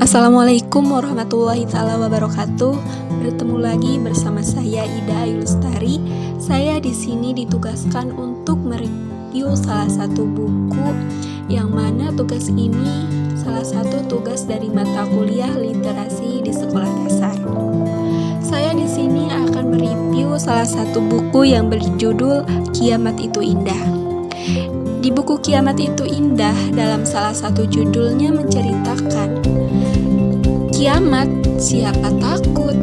Assalamualaikum warahmatullahi wabarakatuh. Bertemu lagi bersama saya Ida Ayu Lestari. Saya di sini ditugaskan untuk mereview salah satu buku, yang mana tugas ini salah satu tugas dari mata kuliah literasi di sekolah dasar. Saya di sini akan mereview salah satu buku yang berjudul Kiamat Itu Indah. Di buku Kiamat Itu Indah, dalam salah satu judulnya menceritakan kiamat, siapa takut?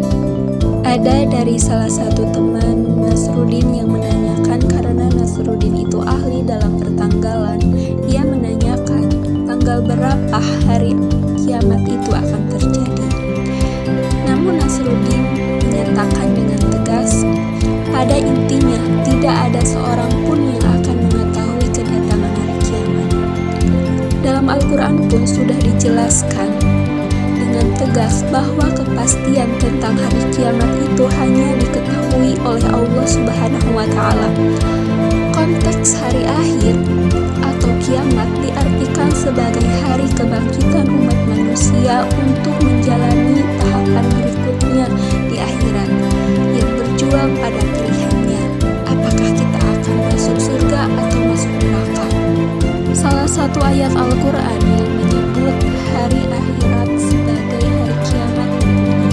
Ada dari salah satu teman Nasruddin yang menanyakan, karena Nasruddin itu ahli dalam pertanggalan. Ia menanyakan tanggal berapa hari kiamat itu akan terjadi. Namun Nasruddin menyatakan dengan tegas, pada intinya tidak ada seorang pun yang akan mengetahui kedatangan hari kiamat. Dalam Al-Quran pun sudah dijelaskan dengan tegas bahwa kepastian tentang hari kiamat itu hanya diketahui oleh Allah Subhanahu wa Ta'ala. Konteks hari akhir atau kiamat diartikan sebagai hari kebangkitan umat manusia untuk menjalani tahapan berikutnya di akhirat, yang berjuang pada pilihannya, apakah kita akan masuk surga atau masuk neraka. Salah satu ayat Al-Quran yang menyebut hari akhirat sebagai hari kiamat berbunyi,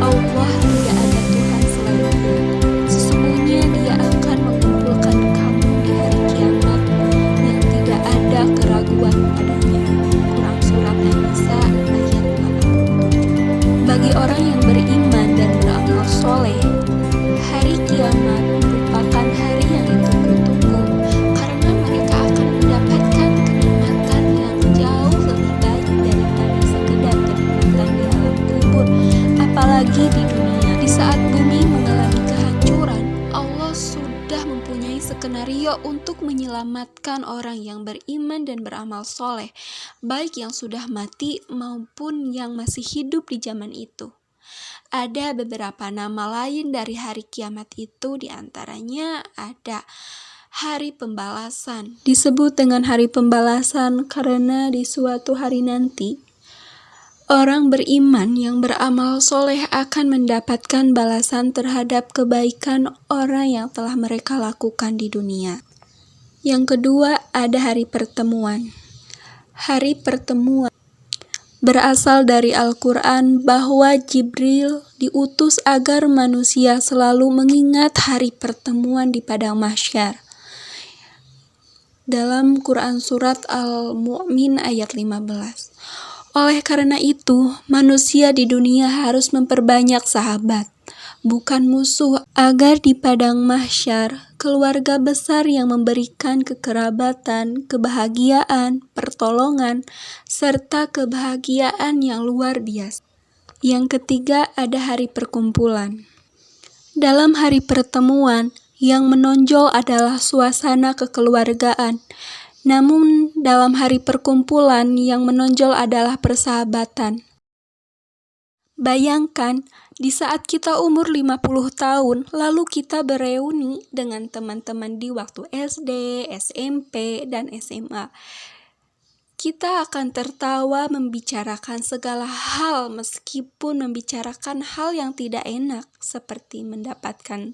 Allah tidak ada Tuhan selain Dia. Sesungguhnya Dia akan mengumpulkan kamu di hari kiamat yang tidak ada keraguan padanya. Quran Surat An-Nisa ayat 87. Bagi orang yang beriman dan beramal soleh, hari kiamat merupakan hari yang ditunggu-tunggu, karena mereka akan mendapatkan kenikmatan yang jauh lebih baik daripada sekedar kenikmatan di alam kubur. Apalagi di dunia, di saat bumi mengalami kehancuran, Allah sudah mempunyai skenario untuk menyelamatkan orang yang beriman dan beramal soleh, baik yang sudah mati maupun yang masih hidup di zaman itu. Ada beberapa nama lain dari hari kiamat itu, diantaranya ada hari pembalasan. Disebut dengan hari pembalasan karena di suatu hari nanti, orang beriman yang beramal soleh akan mendapatkan balasan terhadap kebaikan orang yang telah mereka lakukan di dunia. Yang kedua, ada hari pertemuan. Hari pertemuan berasal dari Al-Quran bahwa Jibril diutus agar manusia selalu mengingat hari pertemuan di padang mahsyar. Dalam Quran Surat Al-Mu'min ayat 15. Oleh karena itu, manusia di dunia harus memperbanyak sahabat, bukan musuh, agar di padang mahsyar keluarga besar yang memberikan kekerabatan, kebahagiaan, pertolongan, serta kebahagiaan yang luar biasa. Yang ketiga, ada hari perkumpulan. Dalam hari pertemuan, yang menonjol adalah suasana kekeluargaan. Namun, dalam hari perkumpulan yang menonjol adalah persahabatan. Bayangkan, di saat kita umur 50 tahun, lalu kita bereuni dengan teman-teman di waktu SD, SMP, dan SMA. Kita akan tertawa membicarakan segala hal, meskipun membicarakan hal yang tidak enak, seperti mendapatkan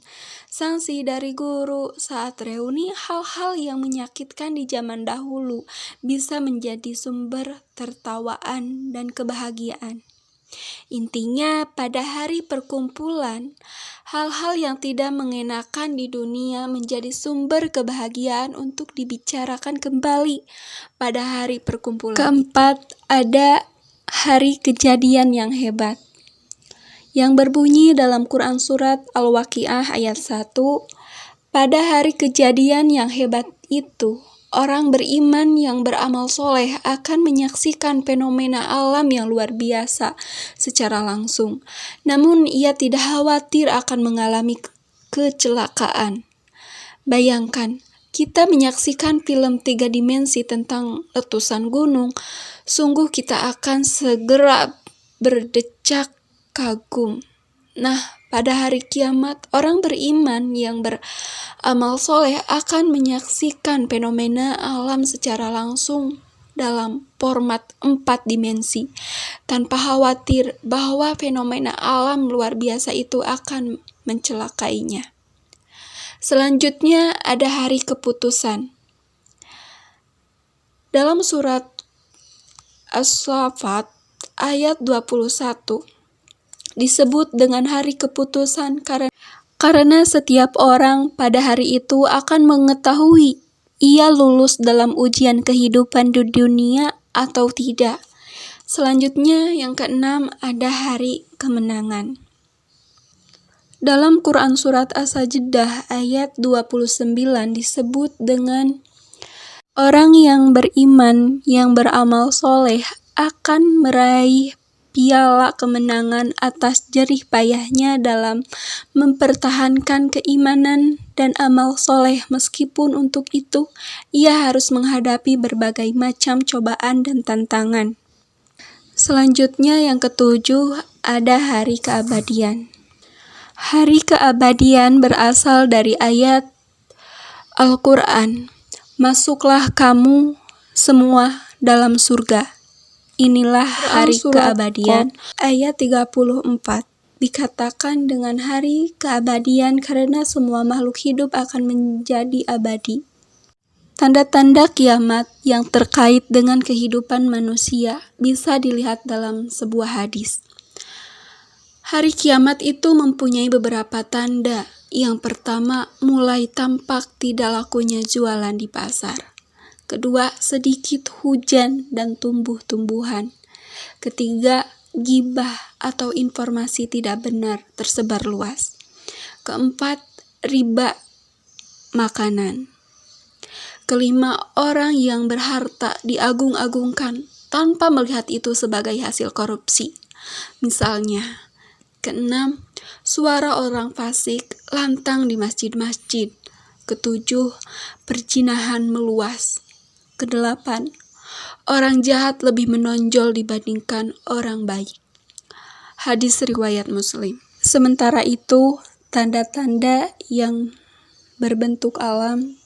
sanksi dari guru saat reuni. Hal-hal yang menyakitkan di zaman dahulu bisa menjadi sumber tertawaan dan kebahagiaan. Intinya, pada hari perkumpulan, hal-hal yang tidak mengenakan di dunia menjadi sumber kebahagiaan untuk dibicarakan kembali pada hari perkumpulan. Keempat, ada hari kejadian yang hebat, yang berbunyi dalam Quran Surat Al-Waqiah ayat 1, pada hari kejadian yang hebat itu, orang beriman yang beramal soleh akan menyaksikan fenomena alam yang luar biasa secara langsung. Namun ia tidak khawatir akan mengalami kecelakaan. Bayangkan, kita menyaksikan film 3 dimensi tentang letusan gunung. Sungguh kita akan segera berdecak kagum. Nah, pada hari kiamat, orang beriman yang beramal soleh akan menyaksikan fenomena alam secara langsung. dalam format 4 dimensi, tanpa khawatir bahwa fenomena alam luar biasa itu akan mencelakainya. Selanjutnya ada hari keputusan. Dalam surat As-Saffat ayat 21 disebut dengan hari keputusan karena setiap orang pada hari itu akan mengetahui ia lulus dalam ujian kehidupan di dunia atau tidak. Selanjutnya yang keenam ada hari kemenangan. Dalam Quran surat As-Sajdah ayat 29 disebut dengan orang yang beriman yang beramal soleh akan meraih piala kemenangan atas jerih payahnya dalam mempertahankan keimanan dan amal soleh, meskipun untuk itu ia harus menghadapi berbagai macam cobaan dan tantangan. Selanjutnya yang ketujuh ada hari keabadian. Hari keabadian berasal dari ayat Al-Quran, "Masuklah kamu semua dalam surga." Inilah hari keabadian. Ayat 34 dikatakan dengan hari keabadian karena semua makhluk hidup akan menjadi abadi. Tanda-tanda kiamat yang terkait dengan kehidupan manusia bisa dilihat dalam sebuah hadis. Hari kiamat itu mempunyai beberapa tanda. Yang pertama, mulai tampak tidak lakunya jualan di pasar. Kedua, sedikit hujan dan tumbuh-tumbuhan. Ketiga, gibah atau informasi tidak benar tersebar luas. Keempat, riba makanan. Kelima, orang yang berharta diagung-agungkan tanpa melihat itu sebagai hasil korupsi. Misalnya, keenam, suara orang fasik lantang di masjid-masjid. Ketujuh, perzinahan meluas. Kedelapan, orang jahat lebih menonjol dibandingkan orang baik. Hadis riwayat Muslim. Sementara itu, tanda-tanda yang berbentuk alam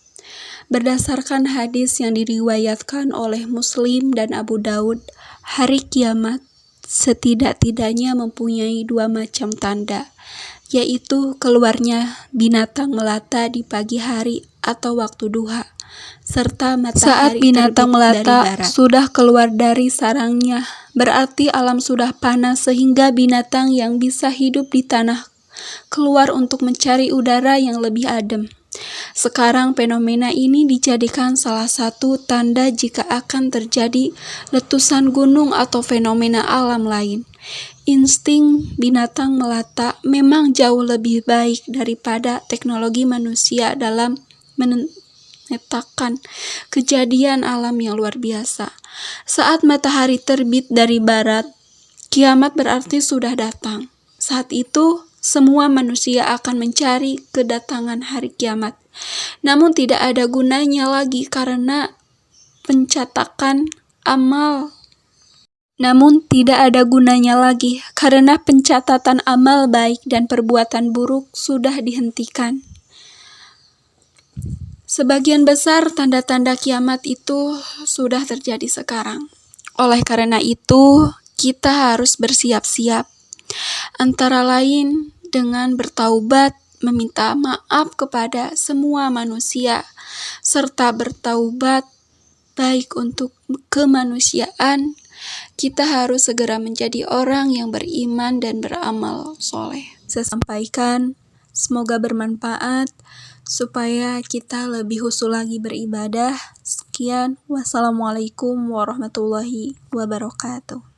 berdasarkan hadis yang diriwayatkan oleh Muslim dan Abu Daud, hari kiamat setidak-tidaknya mempunyai 2 macam tanda, yaitu keluarnya binatang melata di pagi hari atau waktu duha, serta matahari saat binatang melata sudah keluar dari sarangnya, berarti alam sudah panas sehingga binatang yang bisa hidup di tanah keluar untuk mencari udara yang lebih adem. Sekarang fenomena ini dijadikan salah satu tanda jika akan terjadi letusan gunung atau fenomena alam lain. Insting binatang melata memang jauh lebih baik daripada teknologi manusia dalam memetakan kejadian alam yang luar biasa. Saat matahari terbit dari barat, kiamat berarti sudah datang. Saat itu, semua manusia akan mencari kedatangan hari kiamat. Namun tidak ada gunanya lagi karena pencatatan amal baik dan perbuatan buruk sudah dihentikan. Sebagian besar tanda-tanda kiamat itu sudah terjadi sekarang. Oleh karena itu, kita harus bersiap-siap. Antara lain dengan bertaubat, meminta maaf kepada semua manusia, serta bertaubat baik untuk kemanusiaan. Kita harus segera menjadi orang yang beriman dan beramal soleh. Saya sampaikan, semoga bermanfaat, supaya kita lebih khusyuk lagi beribadah. Sekian, wassalamualaikum warahmatullahi wabarakatuh.